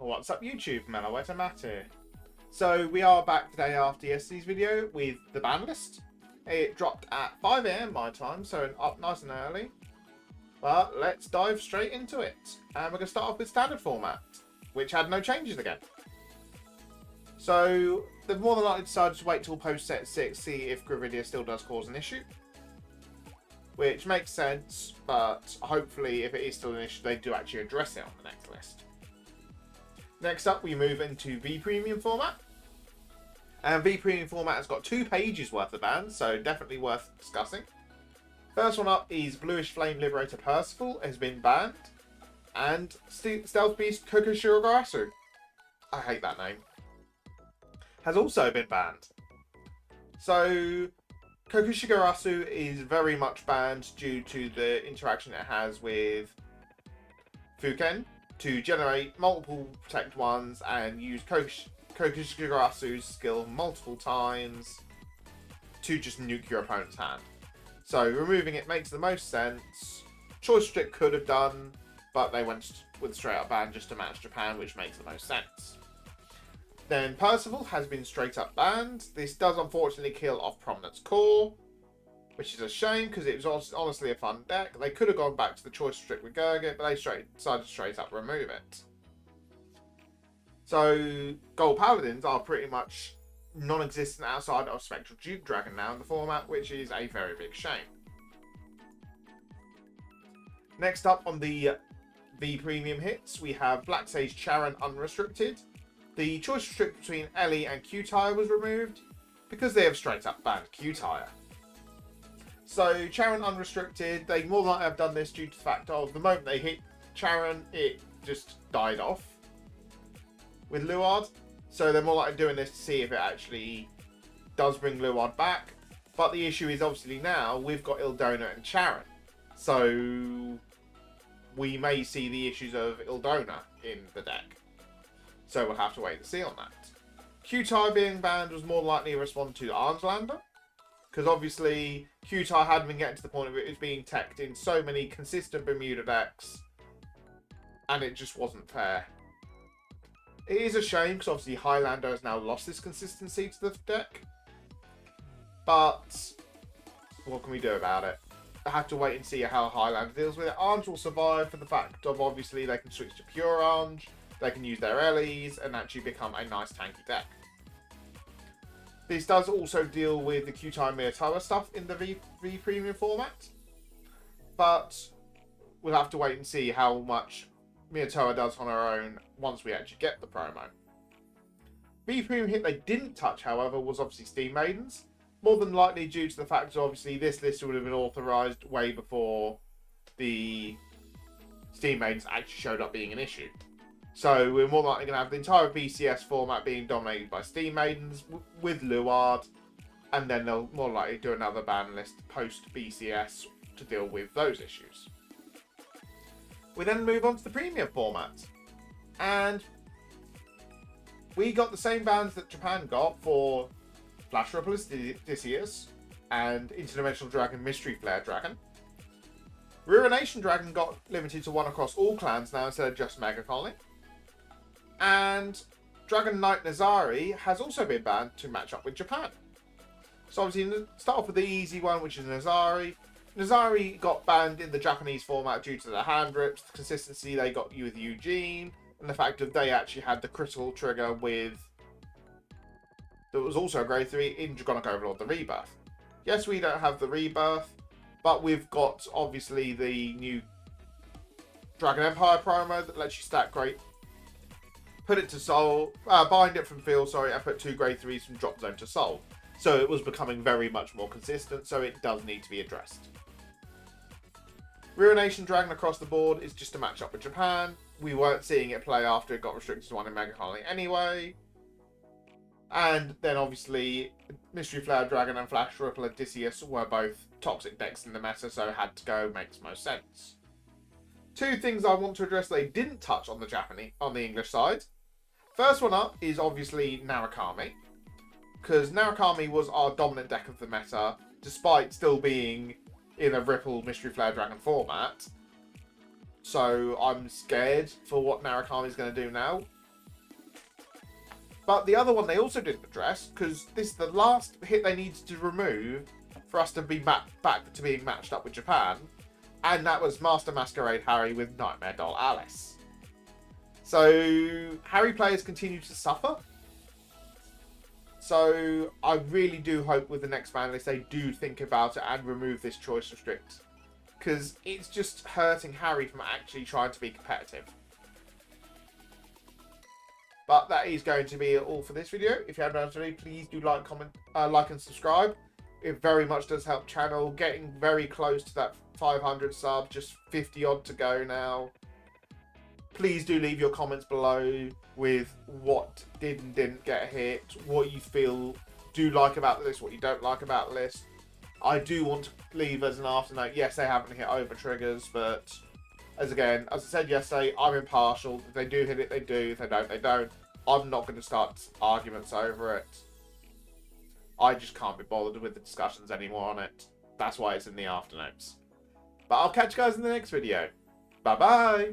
What's up YouTube, Emotes and End here. So we are back today after yesterday's video with the Banlist. It dropped at 5 AM my time, so up nice and early. But let's dive straight into it. And we're going to start off with standard format, which had no changes again. So they've more than likely decided to wait till post set 6, see if Gravidia still does cause an issue. Which makes sense, but hopefully if it is still an issue, they do actually address it on the next list. Next up, we move into V Premium format. And V Premium format has got 2 pages worth of bans, so definitely worth discussing. First one up is Bluish Flame Liberator Percival has been banned. And Stealth Beast Kokushigarasu, I hate that name, has also been banned. So Kokushigarasu is very much banned due to the interaction it has with Fuken to generate multiple protect ones and use Kokushigarasu's skill multiple times to just nuke your opponent's hand. So removing it makes the most sense. Choice Strip could have done, but they went with straight up ban just to match Japan, which makes the most sense. Then Percival has been straight up banned. This does unfortunately kill off Prominence Core, which is a shame because it was honestly a fun deck. They could have gone back to the Choice Strip with Gurgit, but they decided to straight up remove it. So Gold Paladins are pretty much non-existent outside of Spectral Duke Dragon now in the format, which is a very big shame. Next up on the V Premium hits, we have Black Sage Charon Unrestricted. The choice strip between Ellie and Q-Tire was removed because they have straight up banned Q-Tire. So Charon Unrestricted, they more than likely have done this due to the fact of the moment they hit Charon, it just died off with Luard. So they're more likely doing this to see if it actually does bring Luard back. But the issue is obviously now we've got Ildona and Charon. So we may see the issues of Ildona in the deck. So we'll have to wait and see on that. Q-Tire being banned was more likely a response to Armslander, because obviously Q-Tire had been getting to the point of it was being teched in so many consistent Bermuda decks, and it just wasn't fair. It is a shame, because obviously Highlander has now lost this consistency to the deck, but what can we do about it? I have to wait and see how Highlander deals with it. Arms will survive for the fact of obviously they can switch to Pure Arms, they can use their Ellies, and actually become a nice tanky deck. This does also deal with the Q-Tire Miyatawa stuff in the V Premium format, but we'll have to wait and see how much Miyatawa does on her own once we actually get the promo. V Premium hit they didn't touch, however, was obviously Steam Maidens, more than likely due to the fact that obviously this list would have been authorised way before the Steam Maidens actually showed up being an issue. So we're more likely going to have the entire BCS format being dominated by Steam Maidens with Luard, and then they'll more likely do another ban list post BCS to deal with those issues. We then move on to the premium format, and we got the same bans that Japan got for Flash Ripple Odysseus and Interdimensional Dragon Mystery Flare Dragon. Ruination Dragon got limited to 1 across all clans now instead of just Mega Colony. And Dragon Knight Nazari has also been banned to match up with Japan. So obviously, start off with the easy one, which is Nazari. Nazari got banned in the Japanese format due to the hand rips, the consistency they got with Eugene, and the fact that they actually had the critical trigger with... There was also a grade 3 in Dragonic Overlord, the Rebirth. Yes, we don't have the Rebirth, but we've got, obviously, the new Dragon Empire promo that lets you stack great... Put it to Soul, bind it from field, sorry, and put 2 grade 3s from drop zone to Soul. So it was becoming very much more consistent, so it does need to be addressed. Ruination Dragon across the board is just a match up with Japan. We weren't seeing it play after it got restricted to 1 in Mega Colony anyway. And then obviously, Mystery Flare Dragon and Flash Ripple Odysseus were both toxic decks in the meta, so had to go, makes most sense. 2 things I want to address they didn't touch on the English side. First one up is obviously Narukami, because Narukami was our dominant deck of the meta, despite still being in a Ripple Mystery Flare Dragon format. So I'm scared for what Narukami is going to do now. But the other one they also didn't address, because this is the last hit they needed to remove for us to be back to being matched up with Japan, and that was Master Masquerade Harry with Nightmare Doll Alice. So Harry players continue to suffer. So I really do hope with the next ban list they do think about it and remove this choice restrict, because it's just hurting Harry from actually trying to be competitive. But that is going to be all for this video. If you haven't done already, please do like, comment, like and subscribe. It very much does help channel. Getting very close to that 500 subs, just 50 odd to go now. Please do leave your comments below with what did and didn't get a hit, what you feel do like about this, what you don't like about the list. I do want to leave as an afternote. Yes, they haven't hit over triggers, but as I said yesterday, I'm impartial. If they do hit it, they do. If they don't, they don't. I'm not going to start arguments over it. I just can't be bothered with the discussions anymore on it. That's why it's in the afternotes. But I'll catch you guys in the next video. Bye-bye.